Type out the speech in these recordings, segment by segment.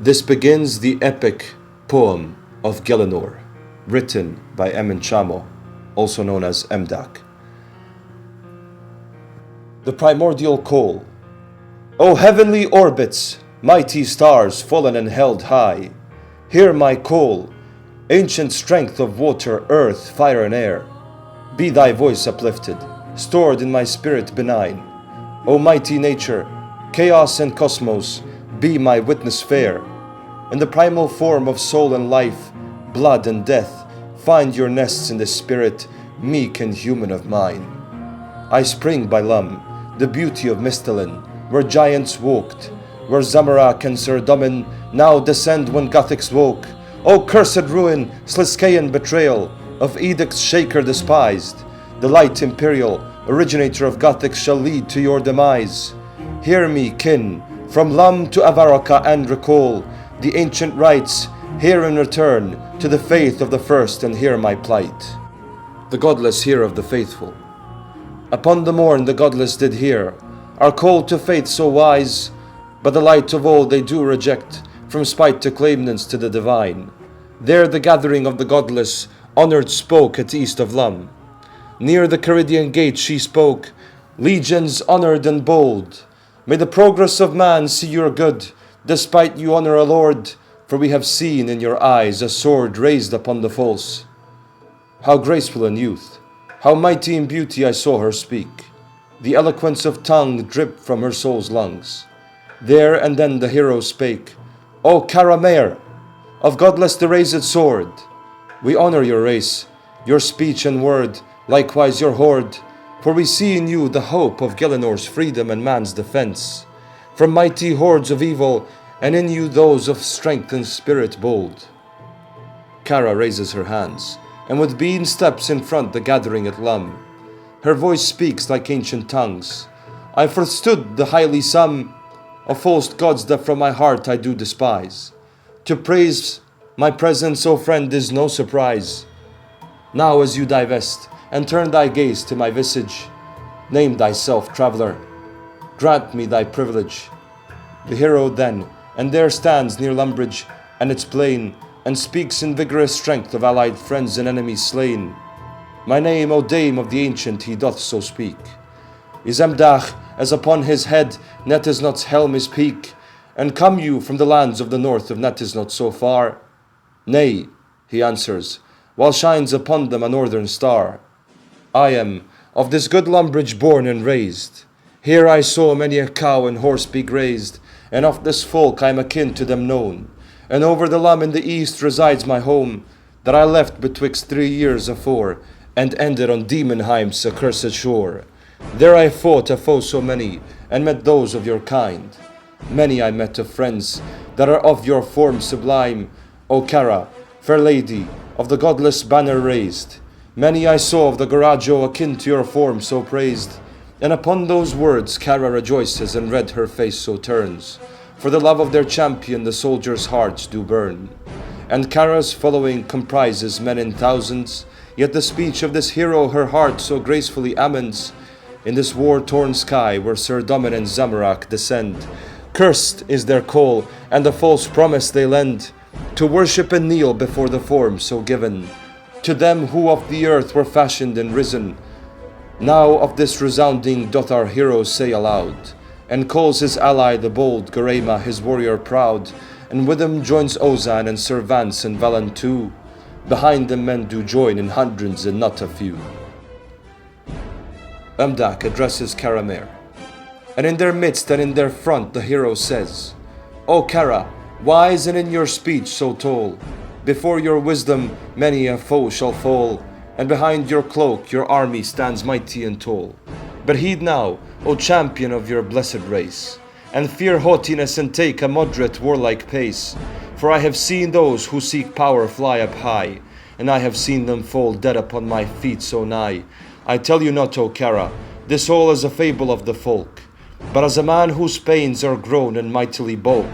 This begins the epic poem of Gielinor, written by Chamo, also known as Emdac. The primordial call. O heavenly orbits, mighty stars fallen and held high, hear my call, ancient strength of water, earth, fire and air. Be thy voice uplifted, stored in my spirit benign. O mighty nature, chaos and cosmos, be my witness fair. In the primal form of soul and life, blood and death, find your nests in the spirit, meek and human of mine. I spring by Lum, the beauty of Mistalin, where giants walked, where Zamorak and Sir Domin now descend when Guthix woke. O cursed ruin, Sliske betrayal, of edicts shaker despised, the light imperial, originator of Guthix shall lead to your demise. Hear me, kin, from Lum to Avaraka and recall the ancient rites, hear and return to the faith of the first and hear my plight. The godless hear of the faithful. Upon the mourn the godless did hear our call to faith so wise, but the light of all they do reject, from spite to claimants to the divine. There the gathering of the godless honored spoke at east of Lum. Near the Caridian gate she spoke, legions honored and bold. May the progress of man see your good, despite you honor a lord, for we have seen in your eyes a sword raised upon the false. How graceful in youth, how mighty in beauty I saw her speak. The eloquence of tongue dripped from her soul's lungs. There and then the hero spake, O Kara-Meir, of godless the raised sword, we honor your race, your speech and word, likewise your horde, for we see in you the hope of Gielinor's freedom and man's defense, from mighty hordes of evil, and in you those of strength and spirit bold. Kara raises her hands, and with bean steps in front the gathering at Lum. Her voice speaks like ancient tongues. I forstood the highly sum of false gods that from my heart I do despise. To praise my presence, O friend, is no surprise. Now as you divest, and turn thy gaze to my visage, name thyself, traveller, grant me thy privilege. The hero then, and there stands near Lumbridge and its plain, and speaks in vigorous strength of allied friends and enemies slain. My name, O dame of the ancient, he doth so speak. Is Emdac, as upon his head Netisnot's helm is peak, and come you from the lands of the north of Netisnot so far? Nay, he answers, while shines upon them a northern star. I am of this good Lumbridge born and raised. Here I saw many a cow and horse be grazed, and of this folk I am akin to them known. And over the Lum in the east resides my home, that I left betwixt 3 years afore, and ended on Daemonheim's accursed shore. There I fought a foe so many, and met those of your kind. Many I met of friends that are of your form sublime, O Kara, fair lady, of the godless banner raised. Many I saw of the Garajo akin to your form so praised. And upon those words Kara rejoices, and red her face so turns. For the love of their champion the soldiers' hearts do burn. And Kara's following comprises men in thousands, yet the speech of this hero her heart so gracefully amends. In this war-torn sky where Sir Domin and Zamorak descend, cursed is their call, and the false promise they lend, to worship and kneel before the form so given, to them who of the earth were fashioned and risen. Now of this resounding doth our hero say aloud, and calls his ally the bold Garema, his warrior proud, and with him joins Ozan and Sir Vance and Valan too. Behind them men do join in hundreds and not a few. Emdac addresses Kara-Meir, and in their midst and in their front the hero says, O Kara, wise and in your speech so tall, before your wisdom many a foe shall fall, and behind your cloak your army stands mighty and tall. But heed now, O champion of your blessed race, and fear haughtiness and take a moderate warlike pace. For I have seen those who seek power fly up high, and I have seen them fall dead upon my feet so nigh. I tell you not, O Kara, this all is a fable of the folk, but as a man whose pains are grown and mightily bulk.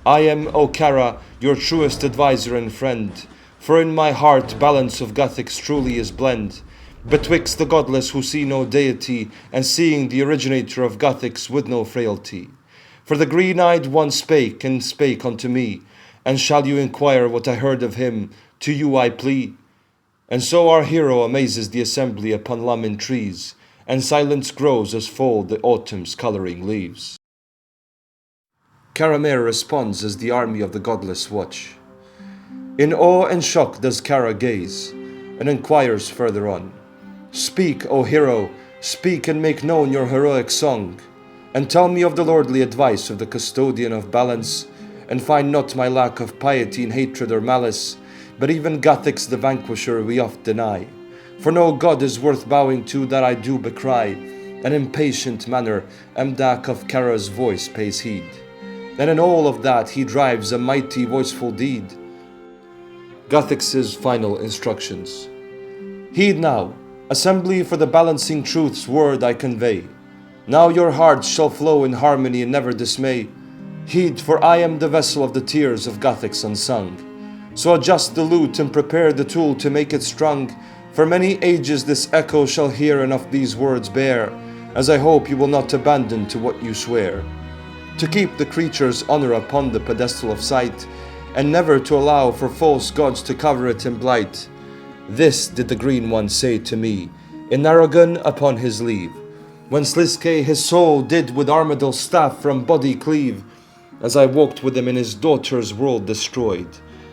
I am, O Kara, your truest adviser and friend, for in my heart balance of Guthix truly is blend, betwixt the godless who see no deity, and seeing the originator of Guthix with no frailty. For the green-eyed one spake and spake unto me, and shall you inquire what I heard of him? To you I plea. And so our hero amazes the assembly upon lemon trees, and silence grows as fall the autumn's colouring leaves. Kara-Meir responds as the army of the godless watch. In awe and shock does Kara gaze, and inquires further on. Speak, O hero, speak and make known your heroic song, and tell me of the lordly advice of the custodian of balance, and find not my lack of piety in hatred or malice, but even Guthix the vanquisher we oft deny. For no god is worth bowing to that I do becry. An impatient manner Emdac of Kara's voice pays heed, and in all of that he drives a mighty voiceful deed. Guthix's final instructions. Heed now, assembly, for the balancing truth's word I convey. Now your hearts shall flow in harmony and never dismay. Heed, for I am the vessel of the tears of Guthix unsung. So adjust the lute and prepare the tool to make it strung. For many ages this echo shall hear and of these words bear, as I hope you will not abandon to what you swear. To keep the creature's honor upon the pedestal of sight, and never to allow for false gods to cover it in blight. This did the Green One say to me, in Aragon upon his leave, when Sliske his soul did with Armadel's staff from body cleave, as I walked with him in his daughter's world destroyed.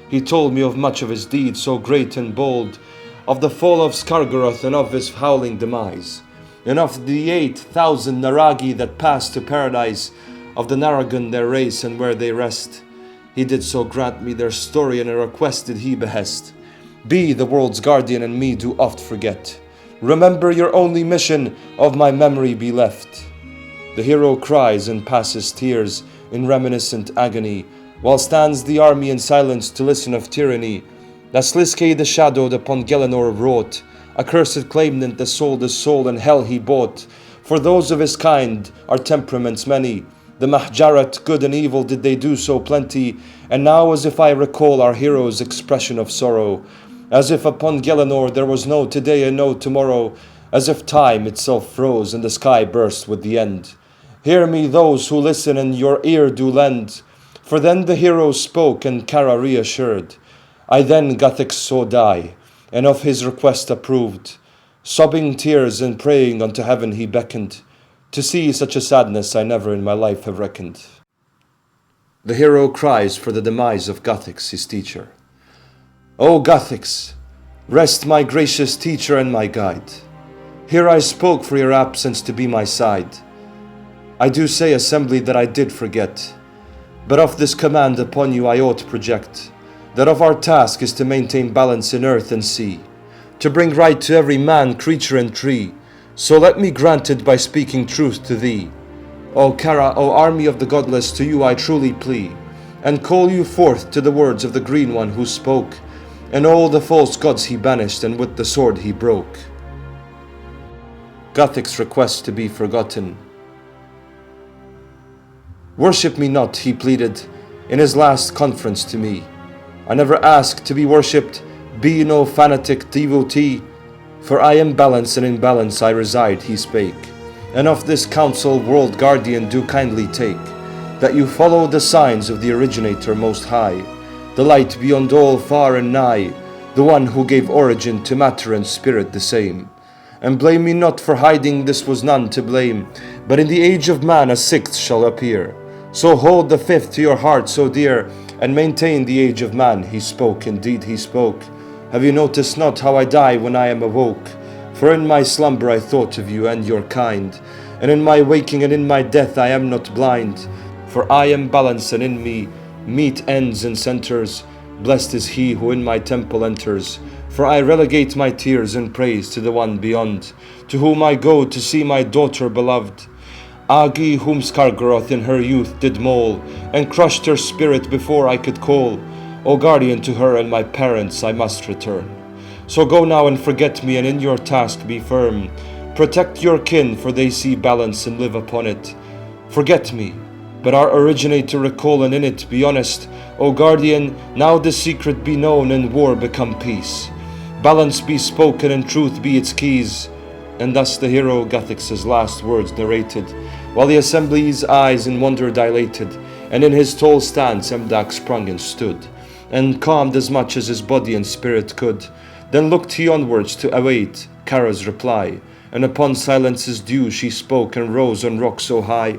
He told me of much of his deeds so great and bold, of the fall of Skargaroth and of his howling demise, and of the 8,000 Naragi that passed to paradise, of the Naragon their race and where they rest. He did so grant me their story, and a request did he behest. Be the world's guardian, and me do oft forget. Remember your only mission, of my memory be left. The hero cries and passes tears in reminiscent agony, while stands the army in silence to listen of tyranny. That Sliske the shadowed upon Gielinor wrought, accursed claimant that sold his soul and hell he bought. For those of his kind are temperaments many. The Mahjarat, good and evil, did they do so plenty. And now as if I recall our hero's expression of sorrow, as if upon Gielinor there was no today and no tomorrow, as if time itself froze and the sky burst with the end. Hear me those who listen and your ear do lend. For then the hero spoke and Kara reassured. I then Guthix saw die, and of his request approved. Sobbing tears and praying unto heaven he beckoned. To see such a sadness I never in my life have reckoned. The hero cries for the demise of Guthix, his teacher. O Guthix, rest my gracious teacher and my guide. Here I spoke for your absence to be my side. I do say, assembly, that I did forget, but of this command upon you I ought project, that of our task is to maintain balance in earth and sea, to bring right to every man, creature and tree. So let me grant it by speaking truth to thee. O Kara, O army of the godless, to you I truly plea, and call you forth to the words of the Green One who spoke, and all the false gods he banished, and with the sword he broke. Guthix requests to be forgotten. Worship me not, he pleaded, in his last conference to me. I never ask to be worshipped, be no fanatic devotee. For I am balance, and in balance I reside, he spake. And of this counsel, world guardian, do kindly take, that you follow the signs of the originator most high, the light beyond all, far and nigh, the one who gave origin to matter and spirit the same. And blame me not for hiding, this was none to blame, but in the age of man a sixth shall appear. So hold the fifth to your heart so dear, and maintain the age of man. He spoke, indeed he spoke. Have you noticed not how I die when I am awoke? For in my slumber I thought of you and your kind, and in my waking and in my death I am not blind. For I am balance, and in me meet ends and centers. Blessed is he who in my temple enters. For I relegate my tears and praise to the one beyond, to whom I go to see my daughter beloved. Agi, whom Skargaroth in her youth did maul, and crushed her spirit before I could call. O guardian, to her and my parents I must return. So go now and forget me, and in your task be firm. Protect your kin, for they see balance and live upon it. Forget me, but our originator recall, and in it be honest. O guardian, now the secret be known, and war become peace. Balance be spoken, and truth be its keys. And thus the hero Guthix's last words narrated, while the assembly's eyes in wonder dilated, and in his tall stance Emdac sprung and stood, and calmed as much as his body and spirit could. Then looked he onwards to await Kara's reply, and upon silence's dew she spoke and rose on rock so high.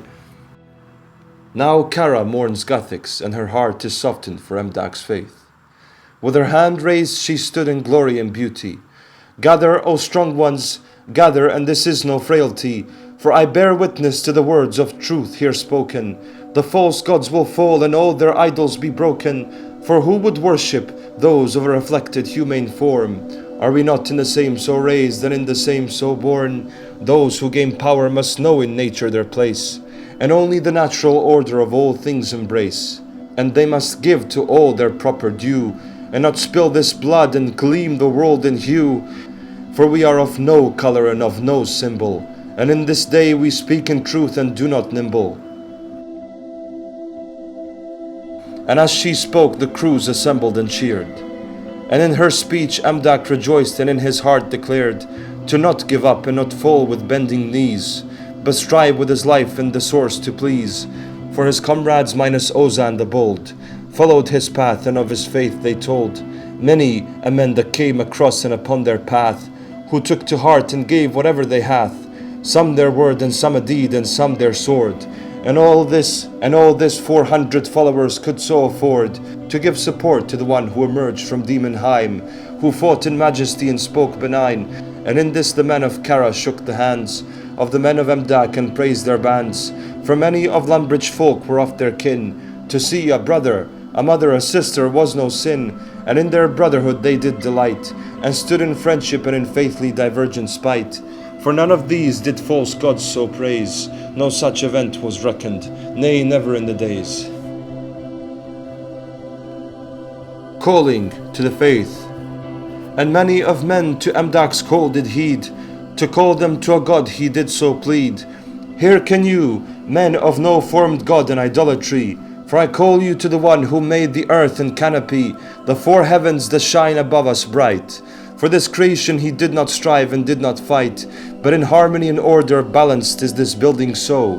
Now Kara mourns Guthix, and her heart is softened for Emdac's faith. With her hand raised she stood in glory and beauty. Gather, O strong ones, gather, and this is no frailty, for I bear witness to the words of truth here spoken. The false gods will fall and all their idols be broken, for who would worship those of a reflected humane form? Are we not in the same so raised and in the same so born? Those who gain power must know in nature their place, and only the natural order of all things embrace. And they must give to all their proper due, and not spill this blood and gleam the world in hue. For we are of no color and of no symbol, and in this day we speak in truth and do not nimble. And as she spoke, the crews assembled and cheered. And in her speech Emdac rejoiced, and in his heart declared to not give up and not fall with bending knees, but strive with his life and the source to please. For his comrades minus Ozan the bold followed his path, and of his faith they told. Many a men that came across and upon their path, who took to heart and gave whatever they hath, some their word and some a deed and some their sword. And all this 400 followers could so afford to give support to the one who emerged from Daemonheim, who fought in majesty and spoke benign. And in this the men of Kara shook the hands of the men of Emdac and praised their bands. For many of Lumbridge folk were of their kin. To see a brother, a mother, a sister was no sin, and in their brotherhood they did delight, and stood in friendship and in faithly divergent spite. For none of these did false gods so praise, no such event was reckoned, nay, never in the days. Calling to the faith, and many of men to Emdac's call did heed, to call them to a god he did so plead. Hearken you, men of no formed god and idolatry, for I call you to the one who made the earth and canopy, the four heavens that shine above us bright. For this creation he did not strive and did not fight, but in harmony and order balanced is this building so.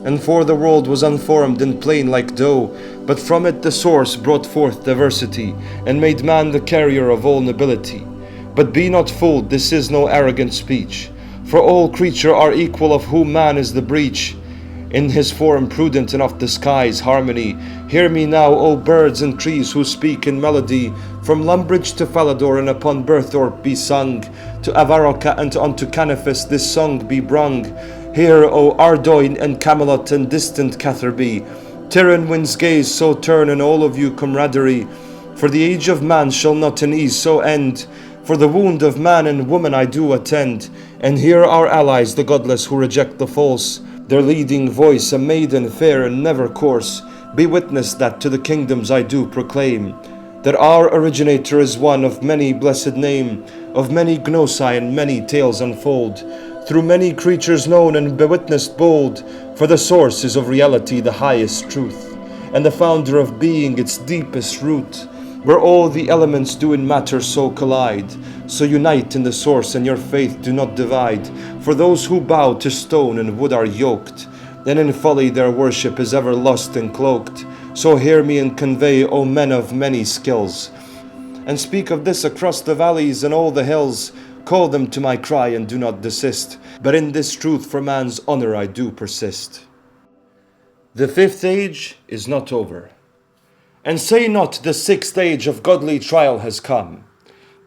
And for the world was unformed and plain like dough, but from it the source brought forth diversity, and made man the carrier of all nobility. But be not fooled, this is no arrogant speech, for all creature are equal, of whom man is the breach. In his form prudent and of the skies harmony. Hear me now, O birds and trees who speak in melody, from Lumbridge to Falador and upon Berthorpe be sung, to Avaroca and unto Canifis this song be brung. Hear, O Ardoin and Camelot and distant Catherby, Tiryn winds gaze so turn and all of you camaraderie. For the age of man shall not in ease so end, for the wound of man and woman I do attend. And here are allies the godless who reject the false, their leading voice a maiden fair and never coarse. Be witness that to the kingdoms I do proclaim, that our originator is one of many blessed name, of many gnosi and many tales unfold, through many creatures known and bewitnessed bold. For the source is of reality the highest truth, and the founder of being its deepest root, where all the elements do in matter so collide. So unite in the source and your faith do not divide, for those who bow to stone and wood are yoked, and in folly their worship is ever lost and cloaked. So hear me and convey, O men of many skills, and speak of this across the valleys and all the hills. Call them to my cry and do not desist, but in this truth for man's honor I do persist. The fifth age is not over, and say not the sixth age of godly trial has come,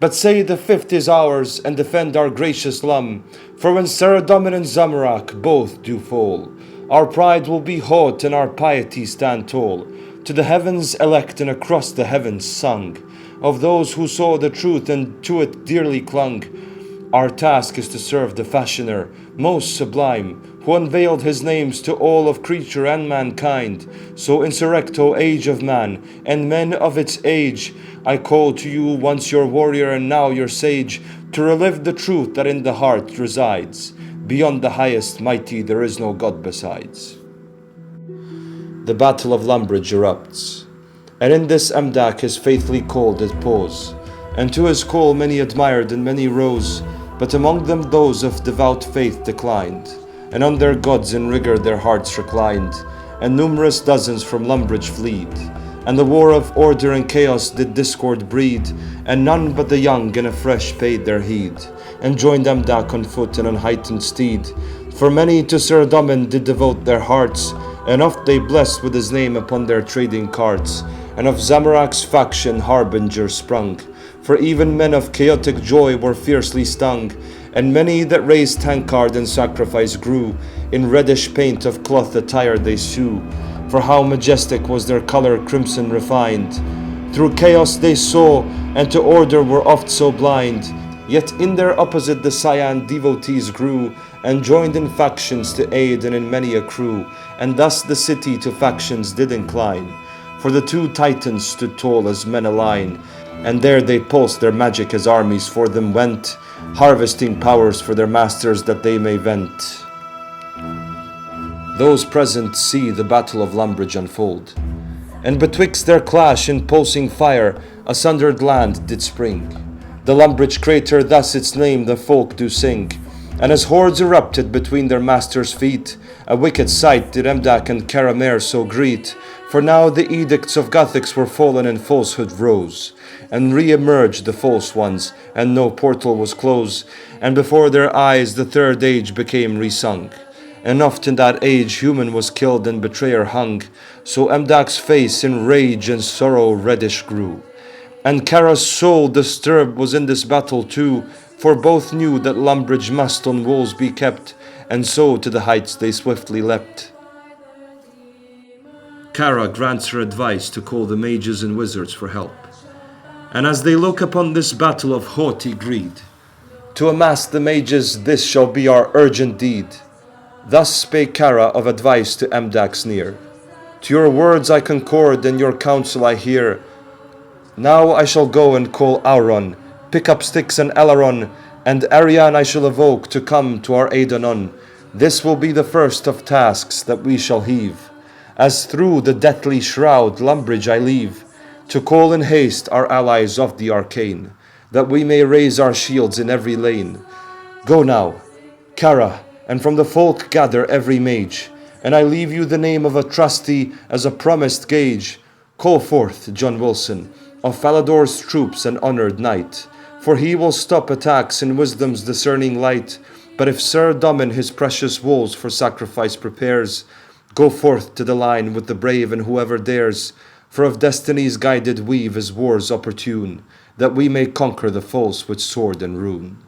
but say the fifth is ours, and defend our gracious Lum. For when Saradomin and Zamorak both do fall, our pride will be haught and our piety stand tall. To the heavens elect and across the heavens sung, of those who saw the truth and to it dearly clung. Our task is to serve the fashioner, most sublime, who unveiled his names to all of creature and mankind. So insurrect, O age of man, and men of its age, I call to you, once your warrior and now your sage, to relive the truth that in the heart resides. Beyond the highest mighty there is no God besides. The battle of Lumbridge erupts, and in this Emdac his faithfully called did pause, and to his call many admired and many rose, but among them those of devout faith declined. and on their gods in rigour their hearts reclined, and numerous dozens from Lumbridge fleed. And the war of order and chaos did discord breed, and none but the young and afresh paid their heed, and joined Emdac on foot and on heightened steed. For many to Sir Domin did devote their hearts, and oft they blessed with his name upon their trading cards, and of Zamorak's faction harbinger sprung. For even men of chaotic joy were fiercely stung, and many that raised tankard and sacrifice grew, in reddish paint of cloth attire they sew. For how majestic was their colour crimson refined. Through chaos they saw, and to order were oft so blind. Yet in their opposite the Cyan devotees grew, and joined in factions to aid and in many a crew, and thus the city to factions did incline. For the two titans stood tall as men align, and there they pulsed their magic as armies for them went, harvesting powers for their masters that they may vent. Those present see the battle of Lumbridge unfold, and betwixt their clash in pulsing fire a sundered land did spring. The Lumbridge crater thus its name the folk do sing, and as hordes erupted between their masters' feet, a wicked sight did Emdac and Kara-Meir so greet. For now the edicts of Guthix were fallen and falsehood rose, and re-emerged the false ones, and no portal was closed, and before their eyes the third age became resung. And oft in that age human was killed and betrayer hung, so Emdac's face in rage and sorrow reddish grew. And Kara's soul disturbed was in this battle too, for both knew that Lumbridge must on walls be kept, and so to the heights they swiftly leapt. Kara grants her advice to call the mages and wizards for help, and as they look upon this battle of haughty greed, to amass the mages this shall be our urgent deed. Thus spake Kara of advice to Emdac's near. To your words I concord, and your counsel I hear. Now I shall go and call Auron, pick up Styx and Elaron, and Arian I shall evoke to come to our aid anon. This will be the first of tasks that we shall heave, as through the deathly shroud Lumbridge I leave, to call in haste our allies of the arcane, that we may raise our shields in every lane. Go now, Kara, and from the folk gather every mage, and I leave you the name of a trusty as a promised gage. Call forth John Wilson, of Falador's troops an honoured knight, for he will stop attacks in wisdom's discerning light. But if Sir Domin his precious walls for sacrifice prepares, go forth to the line with the brave and whoever dares, for of destiny's guided weave is war's opportune, that we may conquer the false with sword and rune.